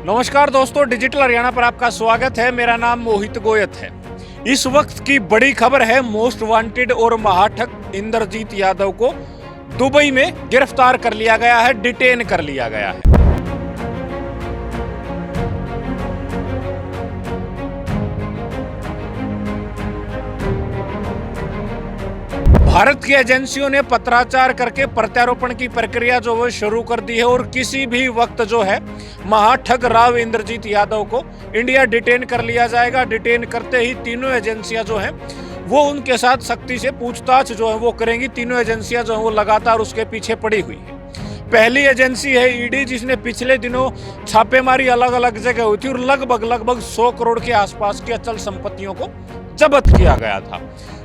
नमस्कार दोस्तों, डिजिटल हरियाणा पर आपका स्वागत है। मेरा नाम मोहित गोयत है। इस वक्त की बड़ी खबर है, मोस्ट वांटेड और महाठग इंद्रजीत यादव को दुबई में गिरफ्तार कर लिया गया है, डिटेन कर लिया गया है। भारत की एजेंसियों ने पत्राचार करके प्रत्यारोपण की प्रक्रिया जो है शुरू कर दी है और किसी भी वक्त जो है महाठग राव इंद्रजीत यादव को इंडिया डिटेन कर लिया जाएगा। डिटेन करते ही तीनों एजेंसियां जो हैं वो उनके साथ सख्ती से पूछताछ जो है वो करेंगी। तीनों एजेंसियां जो है वो लगातार उसके पीछे पड़ी हुई है। पहली एजेंसी है ईडी, जिसने पिछले दिनों छापेमारी अलग अलग जगह हुई थी और लगभग 100 करोड़ के आसपास की अचल संपत्तियों को जब्त किया गया था।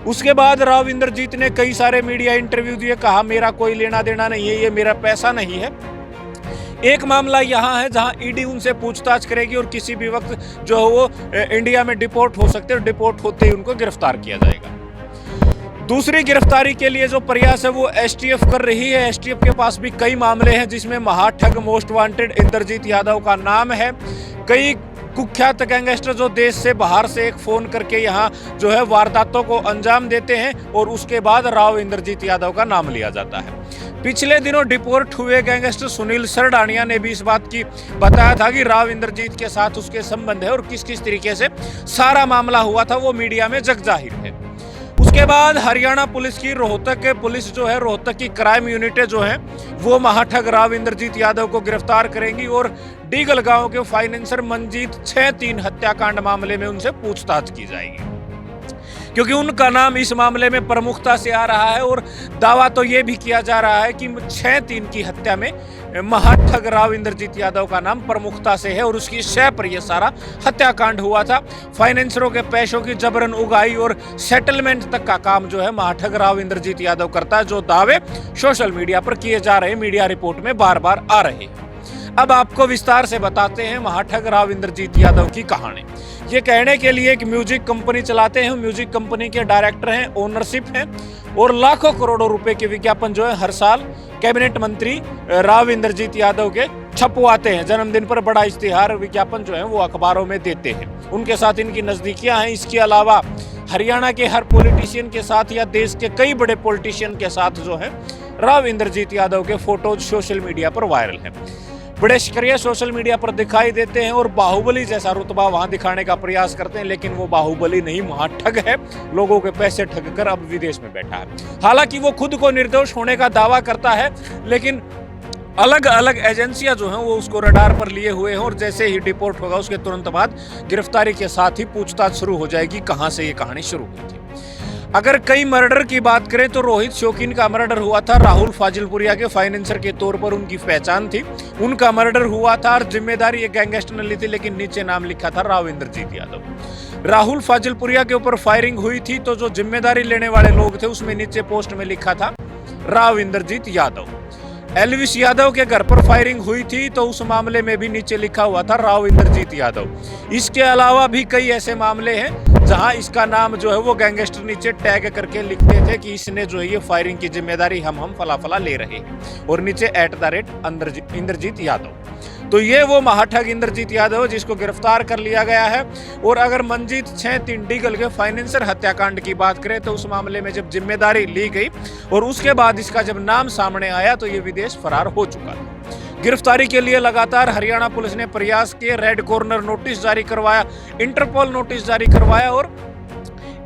उसके बाद राव इंद्रजीत ने कई सारे मीडिया इंटरव्यू दिए, कहा मेरा कोई लेना देना नहीं है, ये मेरा पैसा नहीं है। एक मामला यहाँ है जहां ईडी उनसे पूछताछ करेगी और किसी भी वक्त जो है वो इंडिया में डिपोर्ट हो सकते हैं और डिपोर्ट होते ही उनको गिरफ्तार किया जाएगा। दूसरी गिरफ्तारी के लिए जो प्रयास है वो एसटीएफ कर रही है। एसटीएफ के पास भी कई मामले हैं जिसमें महाठग मोस्ट वांटेड इंद्रजीत यादव का नाम है। कई कुख्यात गैंगस्टर जो देश से बाहर से एक फोन करके यहाँ जो है वारदातों को अंजाम देते हैं और उसके बाद राव इंद्रजीत यादव का नाम लिया जाता है। पिछले दिनों डिपोर्ट हुए गैंगस्टर सुनील सरडानिया ने भी इस बात की बताया था कि राव इंद्रजीत के साथ उसके संबंध है और किस किस तरीके से सारा मामला हुआ था वो मीडिया में जग जाहिर है। उसके बाद हरियाणा पुलिस की रोहतक की क्राइम यूनिटें जो हैं वो महाठग राव इंद्रजीत यादव को गिरफ्तार करेंगी और डीगल गांव के फाइनेंसर मंजीत 6-3 हत्याकांड मामले में उनसे पूछताछ की जाएगी, क्योंकि उनका नाम इस मामले में प्रमुखता से आ रहा है और दावा तो ये भी किया जा रहा है कि 6-3 की हत्या में महाठग राव इंद्रजीत यादव का नाम प्रमुखता से है और उसकी शय पर यह सारा हत्याकांड हुआ था। फाइनेंसरों के पैसों की जबरन उगाही और सेटलमेंट तक का काम जो है महाठग राव इंद्रजीत यादव करता है, जो दावे सोशल मीडिया पर किए जा रहे, मीडिया रिपोर्ट में बार बार आ रहे हैं। अब आपको विस्तार से बताते हैं महाठग राव इंद्रजीत यादव की कहानी। ये कहने के लिए एक म्यूजिक कंपनी चलाते हैं, म्यूजिक कंपनी के डायरेक्टर हैं, ओनरशिप हैं और लाखों करोड़ों रुपए के विज्ञापन जो है हर साल कैबिनेट मंत्री राव इंद्रजीत यादव के छपवाते हैं। जन्मदिन पर बड़ा इश्तिहार विज्ञापन जो है वो अखबारों में देते हैं। उनके साथ इनकी नजदीकियां हैं। इसके अलावा हरियाणा के हर पॉलिटिशियन के साथ या देश के कई बड़े पॉलिटिशियन के साथ जो है राव इंद्रजीत यादव के फोटोज सोशल मीडिया पर वायरल है। बड़े शिकारिया सोशल मीडिया पर दिखाई देते हैं और बाहुबली जैसा रुतबा वहां दिखाने का प्रयास करते हैं, लेकिन वो बाहुबली नहीं, महाठग है। लोगों के पैसे ठग कर अब विदेश में बैठा है। हालांकि वो खुद को निर्दोष होने का दावा करता है, लेकिन अलग अलग एजेंसियां जो हैं वो उसको रडार पर लिए हुए हैं और जैसे ही डिपोर्ट होगा उसके तुरंत बाद गिरफ्तारी के साथ ही पूछताछ शुरू हो जाएगी कहां से ये कहानी शुरू हुई थी। अगर कई मर्डर की बात करें तो रोहित शौकीन का मर्डर हुआ था। राहुल फाजिलपुरिया के फाइनेंसर के तौर पर उनकी पहचान थी, उनका मर्डर हुआ था और जिम्मेदारी एक गैंगस्टर ने ली थी, लेकिन नीचे नाम लिखा था राव इंद्रजीत यादव। राहुल फाजिलपुरिया के ऊपर फायरिंग हुई थी तो जो जिम्मेदारी लेने वाले लोग थे उसमें नीचे पोस्ट में लिखा था राव इंद्रजीत यादव। एलविस यादव के घर पर फायरिंग हुई थी तो उस मामले में भी नीचे लिखा हुआ था राव इंद्रजीत यादव। इसके अलावा भी कई ऐसे मामले हैं जहां इसका नाम जो है वो गैंगस्टर नीचे टैग करके लिखते थे कि इसने जो है ये फायरिंग की जिम्मेदारी हम फला ले रहे हैं और नीचे @ इंद्रजीत यादव। तो ये वो महाठग इंद्रजीत यादव जिसको गिरफ्तार कर लिया गया है। और अगर मंजीत 6-3 डीगल के फाइनेंसर हत्याकांड की बात करें तो उस मामले में जब जिम्मेदारी ली गई और उसके बाद इसका जब नाम सामने आया तो ये विदेश फरार हो चुका था। गिरफ्तारी के लिए लगातार हरियाणा पुलिस ने प्रयास किए, रेड कॉर्नर नोटिस जारी करवाया, इंटरपोल नोटिस जारी करवाया और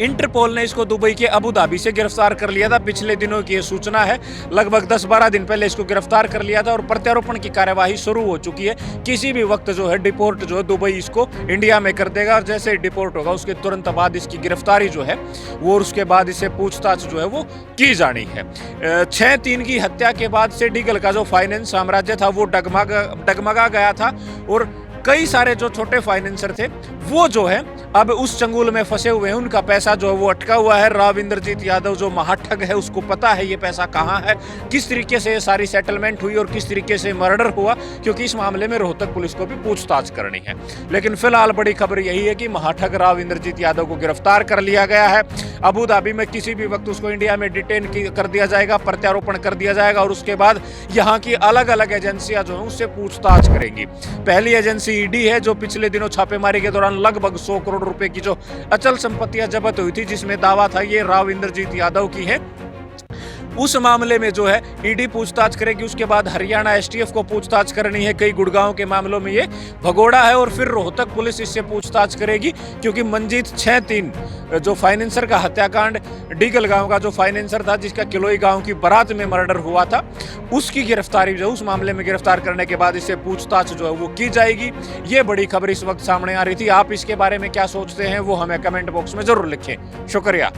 इंटरपोल ने इसको दुबई के अबू धाबी से गिरफ्तार कर लिया था। पिछले दिनों की ये सूचना है, लगभग 10-12 दिन पहले इसको गिरफ्तार कर लिया था और प्रत्यारोपण की कार्यवाही शुरू हो चुकी है। किसी भी वक्त जो है डिपोर्ट जो है दुबई इसको इंडिया में कर देगा और जैसे ही डिपोर्ट होगा उसके तुरंत बाद इसकी गिरफ्तारी जो है वो और उसके बाद इसे पूछताछ जो है वो की जानी है। 6-3 की हत्या के बाद से डीगल का जो फाइनेंस साम्राज्य था वो डगमगा गया था और कई सारे जो छोटे फाइनेंसर थे वो जो है अब उस चंगुल में फंसे हुए हैं, उनका पैसा जो है वो अटका हुआ है। राव इंद्रजीत यादव जो महाठग है उसको पता है ये पैसा कहाँ है, किस तरीके से ये सारी सेटलमेंट हुई और किस तरीके से मर्डर हुआ, क्योंकि इस मामले में रोहतक पुलिस को भी पूछताछ करनी है। लेकिन फिलहाल बड़ी खबर यही है कि महाठग राव इंद्रजीत यादव को गिरफ्तार कर लिया गया है। अबू धाबी में किसी भी वक्त उसको इंडिया में डिटेन कर दिया जाएगा, प्रत्यारोपण कर दिया जाएगा और उसके बाद यहाँ की अलग अलग एजेंसियां जो है उससे पूछताछ करेंगी। पहली एजेंसी ईडी है जो पिछले दिनों छापेमारी के दौरान लगभग 100 करोड़ रुपए की जो अचल संपत्तियां जब्त हुई थी, जिसमें दावा था ये राव इंद्रजीत यादव की है, उस मामले में जो है ईडी पूछताछ करेगी। उसके बाद हरियाणा एसटीएफ को पूछताछ करनी है, कई गुड़गांव के मामलों में ये भगोड़ा है, और फिर रोहतक पुलिस इससे पूछताछ करेगी क्योंकि मंजीत 6-3 जो फाइनेंसर का हत्याकांड, डीगल गांव का जो फाइनेंसर था जिसका किलोई गांव की बारात में मर्डर हुआ था, उसकी गिरफ्तारी जो उस मामले में गिरफ्तार करने के बाद इससे पूछताछ जो है वो की जाएगी। ये बड़ी खबर इस वक्त सामने आ रही थी। आप इसके बारे में क्या सोचते हैं वो हमें कमेंट बॉक्स में जरूर लिखें। शुक्रिया।